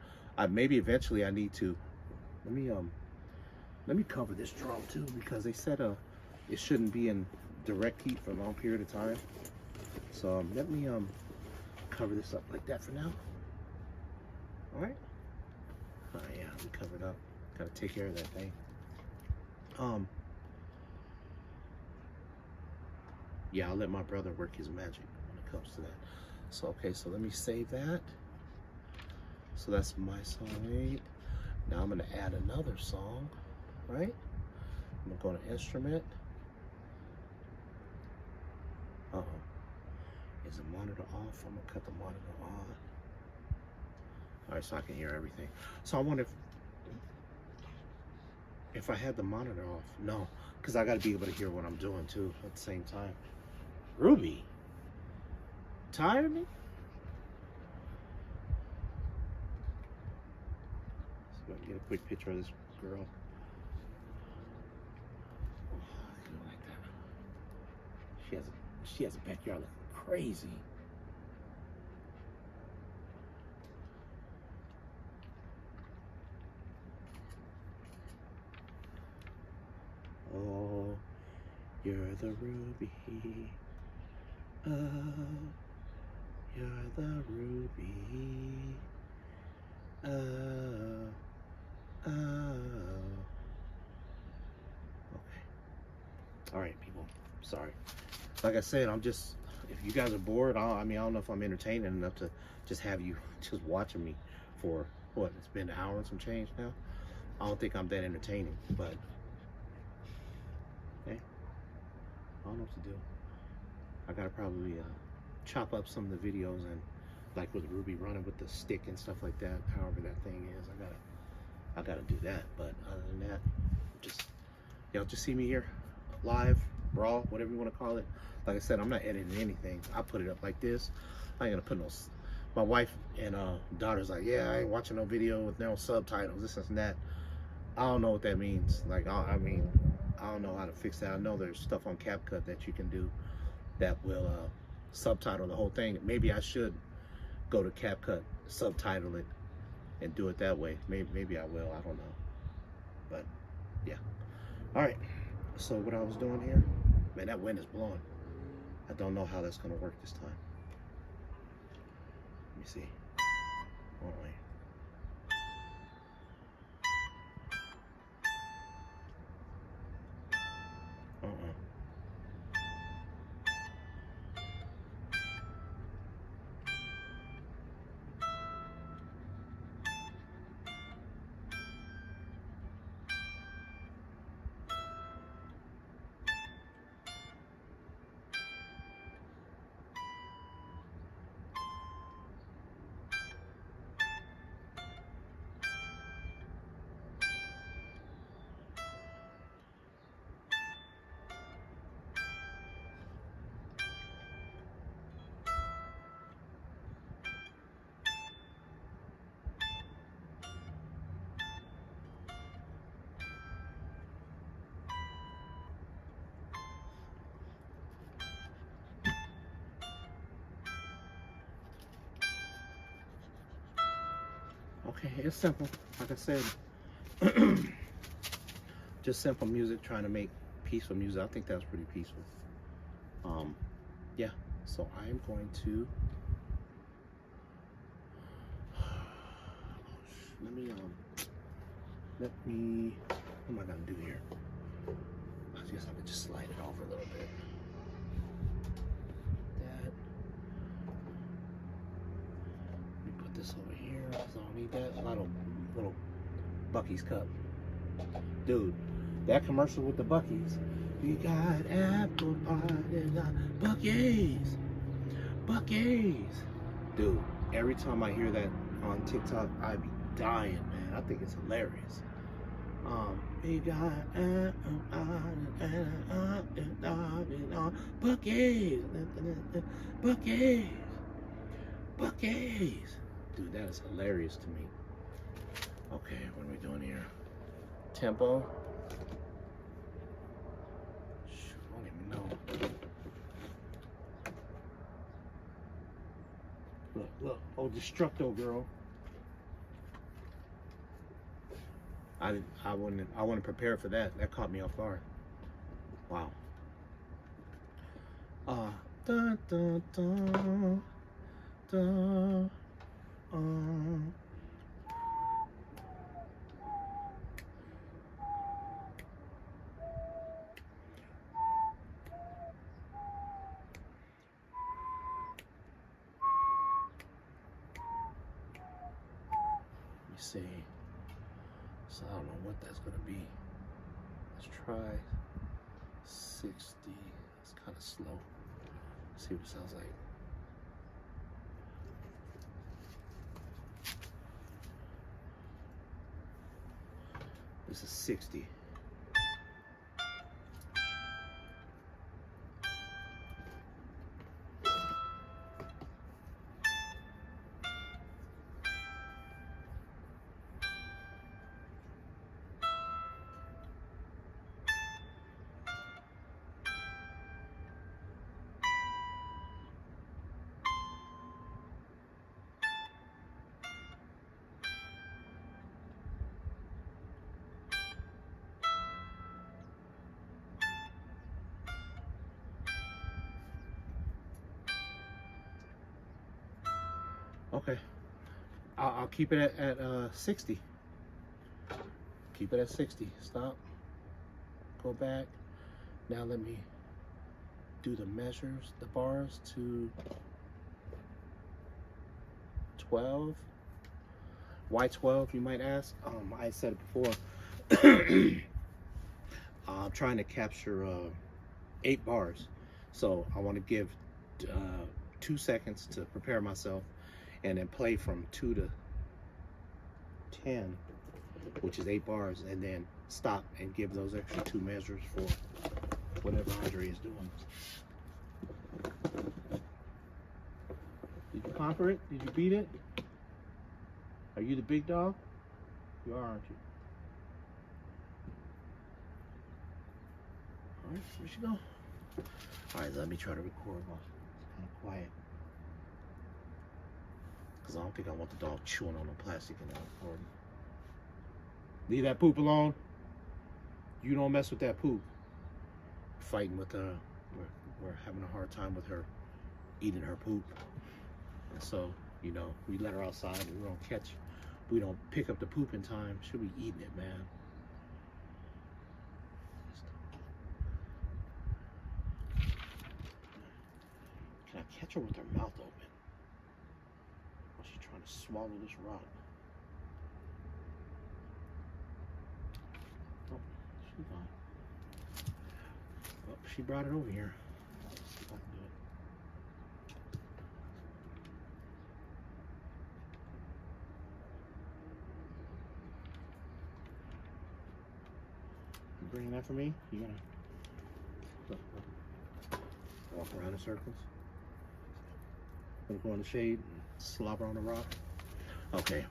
[SPEAKER 1] Maybe eventually I need to. Let me cover this drum too, because they said it shouldn't be in direct heat for a long period of time. So let me cover this up like that for now. All right. Yeah, let me cover it up. Gotta take care of that thing. Yeah, I'll let my brother work his magic when it comes to that. So okay, so let me save that. So that's my song 8. Now I'm gonna add another song. Right? I'm gonna go to instrument. Is the monitor off? I'm gonna cut the monitor on. All right, so I can hear everything. So I wonder if I had the monitor off. No, because I gotta be able to hear what I'm doing too at the same time. Ruby, tired of me? So I can get a quick picture of this girl. She has a backyard looking crazy. Oh, you're the ruby. Oh, you're the ruby. Oh, oh. Okay. All right, people. Sorry. Like I said, if you guys are bored, I don't know if I'm entertaining enough to just have you just watching me for what? It's been an hour and some change now. I don't think I'm that entertaining, but hey, I don't know what to do. I gotta probably chop up some of the videos, and like with Ruby running with the stick and stuff like that, however that thing is, I gotta do that. But other than that, y'all just see me here live, raw, whatever you want to call it. Like I said, I'm not editing anything. I put it up like this. I ain't gonna put no. My wife and daughter's like, yeah, I ain't watching no video with no subtitles, this and that. I don't know what that means. Like, I don't know how to fix that. I know there's stuff on CapCut that you can do that will subtitle the whole thing. Maybe I should go to CapCut, subtitle it, and do it that way. Maybe I will. I don't know. But yeah. All right. So what I was doing here, man, that wind is blowing. I don't know how that's gonna work this time. Let me see. All right. Okay, it's simple. Like I said, just simple music, trying to make peaceful music. I think that's pretty peaceful. Yeah. So I am going to let me what am I gonna do here? I guess I could just slide it over a little bit. That. Let me put this over here because I don't need that. A little Buc-ee's cup. Dude, that commercial with the Buc-ee's. We got apple pie and got Buc-ee's. Buc-ee's. Dude, every time I hear that on TikTok, I be dying, man. I think it's hilarious. We got Buc-ee's. Buc-ee's. Buc-ee's. Dude, that is hilarious to me. Okay, what are we doing here? Tempo. Shoot, I don't even know. Look, oh, Destructo girl. I wasn't prepared for that. That caught me off guard. Wow. Dun, dun, dun, dun, Let me see. So I don't know what that's gonna be. Let's try 60. It's kind of slow. Let's see what it sounds like. This is 60. Okay, I'll keep it at 60. Keep it at 60. Stop. Go back. Now let me do the measures, the bars to 12. Why 12, you might ask? I said it before. I'm trying to capture 8 bars. So I want to give 2 seconds to prepare myself and then play from 2 to 10, which is 8 bars, and then stop and give those extra 2 measures for whatever Andre is doing. Did you conquer it? Did you beat it? Are you the big dog? You are, aren't you? All right, where she go? All right, let me try to record while it's kind of quiet. Because I don't think I want the dog chewing on the plastic in that recording. Leave that poop alone. You don't mess with that poop. Fighting with her. We're having a hard time with her eating her poop. And so, you know, we let her outside and we don't pick up the poop in time. She'll be eating it, man. Can I catch her with her mouth open? While she's trying to swallow this rock. Oh, she's gone. Oh, she brought it over here. Let's see if I can do it. You bringing that for me? You gonna walk around in circles? Gonna go in the shade and slobber on the rock? Okay.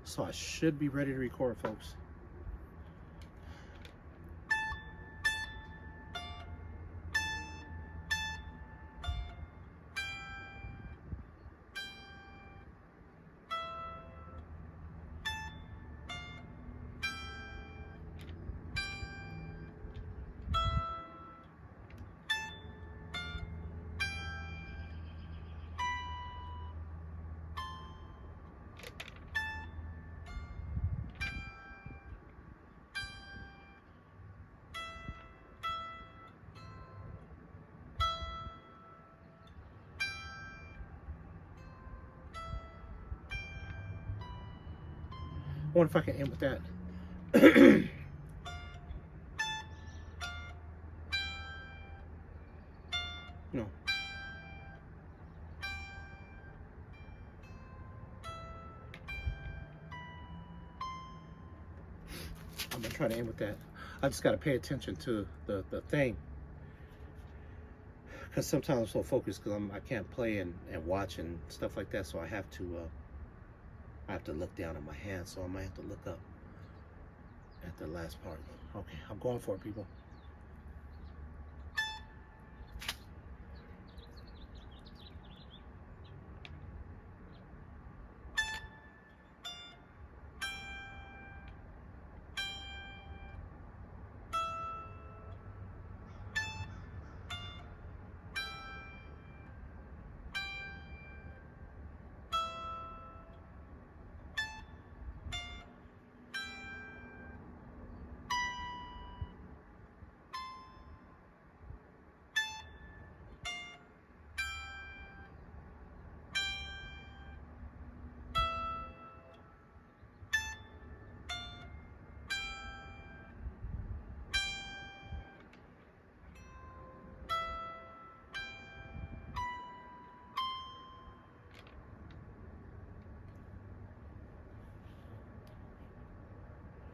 [SPEAKER 1] So I should be ready to record, folks. wonder if I can end with that. No. I'm gonna try to end with that. I just gotta pay attention to the thing, because sometimes I'm so focused because I can't play and watch and stuff like that. So I have to look down at my hand. So I might have to look up at the last part. Okay, I'm going for it, people.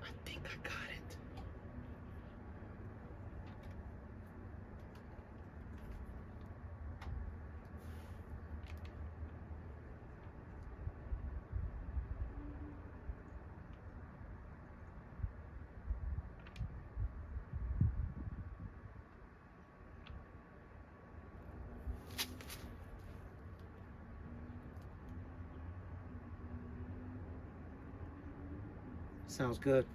[SPEAKER 1] I think I got it. Sounds good.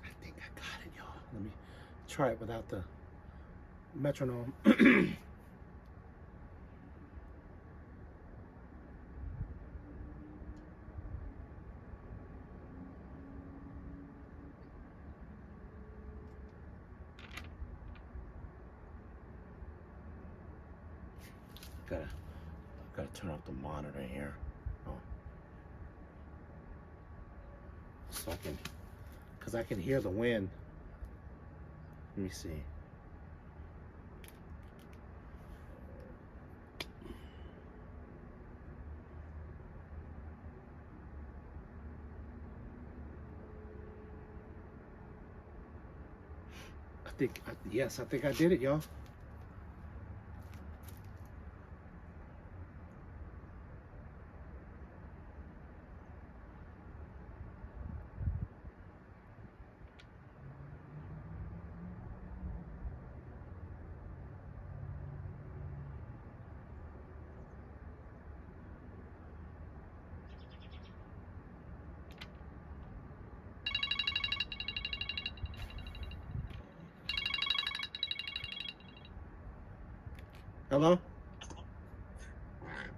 [SPEAKER 1] I think I got it, y'all. Let me try it without the metronome. Gotta turn off the monitor here. Oh. So I can, because I can hear the wind. Let me see. Yes, I think I did it, y'all. Hello?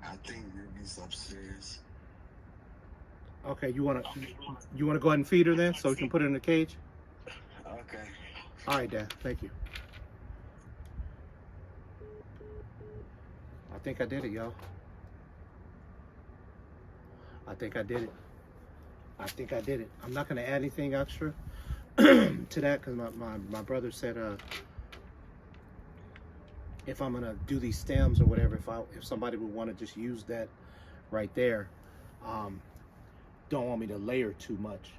[SPEAKER 3] I think Ruby's upstairs.
[SPEAKER 1] Okay, you wanna go ahead and feed her then, so we can put her in the cage?
[SPEAKER 3] Okay.
[SPEAKER 1] All right, Dad. Thank you. I think I did it, y'all. I think I did it. I think I did it. I'm not gonna add anything extra to that because my brother said if I'm gonna do these stems or whatever, if somebody would want to just use that right there, don't want me to layer too much,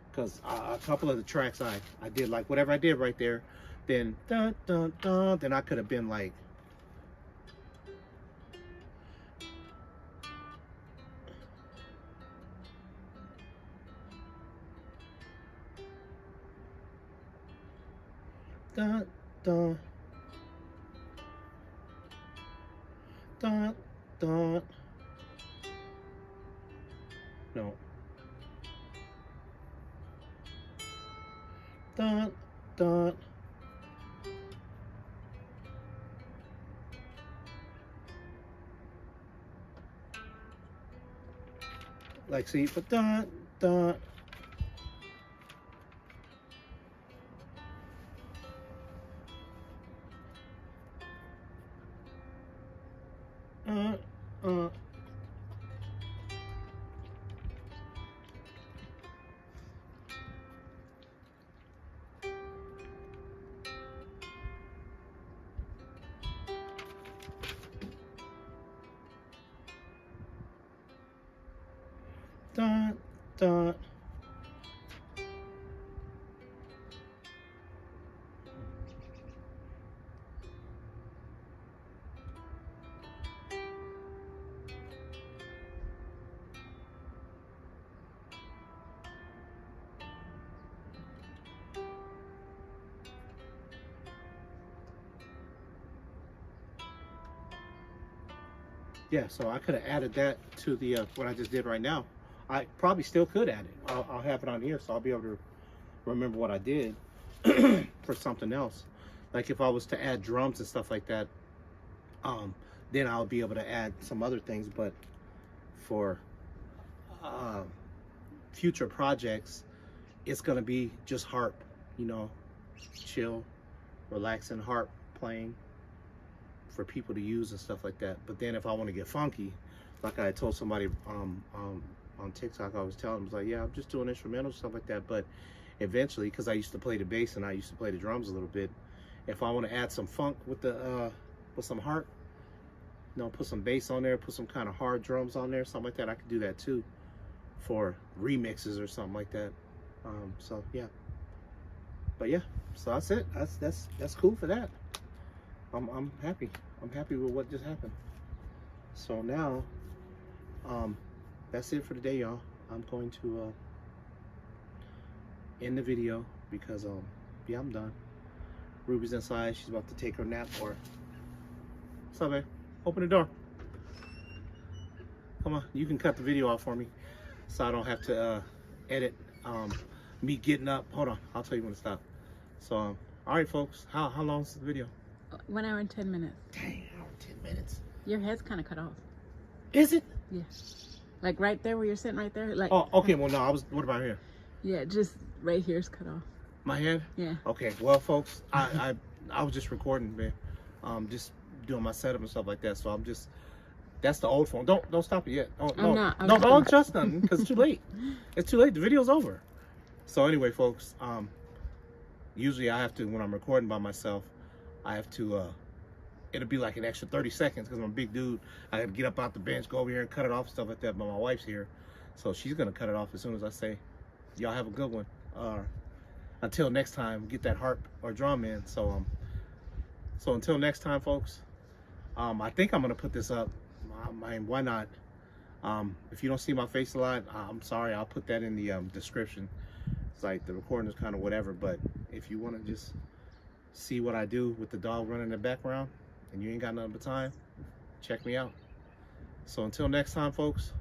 [SPEAKER 1] because a couple of the tracks I did, like whatever I did right there, then dun dun dun, then I could have been like, dun dun dun dun. No. Dun dun. like see, but dun dun. Uh, uh. Dun, dun. Yeah, so I could have added that to the what I just did right now. I probably still could add it. I'll have it on here, so I'll be able to remember what I did for something else. Like if I was to add drums and stuff like that, then I'll be able to add some other things. But for future projects, it's gonna be just harp, you know, chill, relaxing harp playing for people to use and stuff like that. But then if I want to get funky, like I told somebody on TikTok, I was telling them, like, yeah, I'm just doing instrumental stuff like that. But eventually, because I used to play the bass and I used to play the drums a little bit, if I want to add some funk with the with some harp, you know, put some bass on there, put some kind of hard drums on there, something like that, I could do that too for remixes or something like that. So yeah, but yeah, so that's it. That's cool for that. I'm happy. I'm happy with what just happened. So now, that's it for today, y'all. I'm going to end the video because yeah, I'm done. Ruby's inside. She's about to take her nap. Or what's up, babe? Open the door. Come on, you can cut the video off for me, so I don't have to edit me getting up. Hold on, I'll tell you when to stop. So, all right, folks. How long is the video?
[SPEAKER 2] 1 hour and 10 minutes.
[SPEAKER 1] Dang, hour 10 minutes.
[SPEAKER 2] Your head's kind of cut off.
[SPEAKER 1] Is it?
[SPEAKER 2] Yeah. Like right there where you're sitting right there. Like.
[SPEAKER 1] Oh, okay. Well, no, what about here?
[SPEAKER 2] Yeah, just right here's cut off.
[SPEAKER 1] My head?
[SPEAKER 2] Yeah.
[SPEAKER 1] Okay. Well, folks, I was just recording, man. Just doing my setup and stuff like that. So I'm just. That's the old phone. Don't stop it yet. Oh,
[SPEAKER 2] I'm not.
[SPEAKER 1] No, don't adjust nothing because it's too late. It's too late. The video's over. So anyway, folks. Usually I have to, when I'm recording by myself, I have to. It'll be like an extra 30 seconds because I'm a big dude. I gotta get up out the bench, go over here and cut it off, stuff like that. But my wife's here, so she's gonna cut it off as soon as I say, "Y'all have a good one." Until next time, get that harp or drum in. So until next time, folks. I think I'm gonna put this up. I mean, why not? If you don't see my face a lot, I'm sorry. I'll put that in the description. It's like the recording is kind of whatever, but if you want to just see what I do with the dog running in the background and you ain't got nothing but time, check me out. So until next time, folks,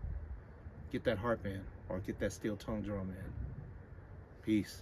[SPEAKER 1] get that harp in or get that steel tongue drum in. Peace.